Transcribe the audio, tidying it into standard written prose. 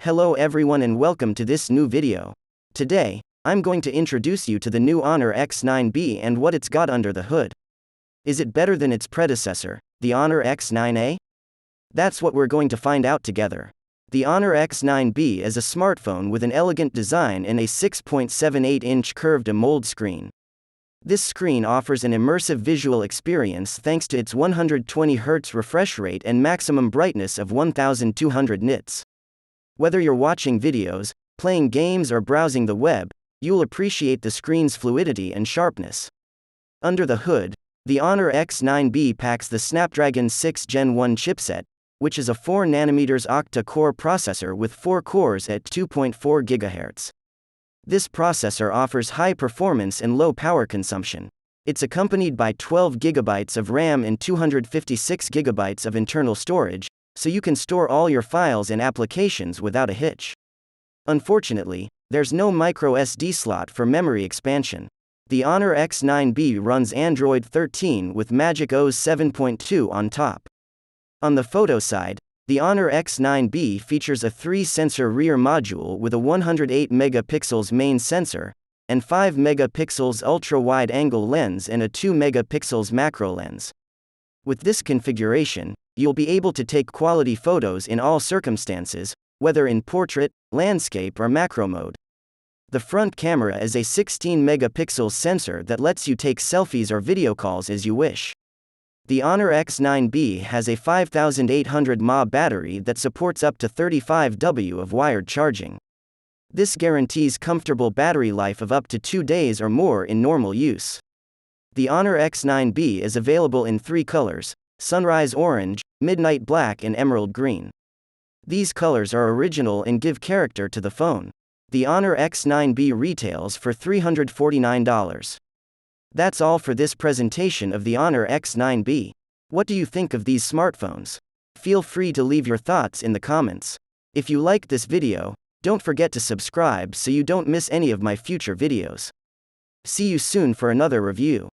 Hello everyone and welcome to this new video. Today, I'm going to introduce you to the new Honor X9b and what it's got under the hood. Is it better than its predecessor, the Honor X9a? That's what we're going to find out together. The Honor X9b is a smartphone with an elegant design and a 6.78-inch curved AMOLED screen. This screen offers an immersive visual experience thanks to its 120Hz refresh rate and maximum brightness of 1200 nits. Whether you're watching videos, playing games or browsing the web, you'll appreciate the screen's fluidity and sharpness. Under the hood, the Honor X9b packs the Snapdragon 6 Gen 1 chipset, which is a 4nm octa-core processor with 4 cores at 2.4 GHz. This processor offers high performance and low power consumption. It's accompanied by 12 GB of RAM and 256 GB of internal storage, so you can store all your files and applications without a hitch. Unfortunately, there's no microSD slot for memory expansion. The Honor X9b runs Android 13 with Magic OS 7.2 on top. On the photo side, the Honor X9b features a 3-sensor rear module with a 108 megapixels main sensor, and 5 megapixels ultra-wide-angle lens and a 2 megapixels macro lens. With this configuration, you'll be able to take quality photos in all circumstances, whether in portrait, landscape or macro mode. The front camera is a 16 megapixel sensor that lets you take selfies or video calls as you wish. The Honor X9b has a 5800 mAh battery that supports up to 35W of wired charging. This guarantees comfortable battery life of up to 2 days or more in normal use. The Honor X9b is available in 3 colors: sunrise orange, midnight black and emerald green. These colors are original and give character to the phone. The Honor X9b retails for $349. That's all for this presentation of the Honor X9b. What do you think of these smartphones? Feel free to leave your thoughts in the comments. If you like this video, don't forget to subscribe so you don't miss any of my future videos. See you soon for another review.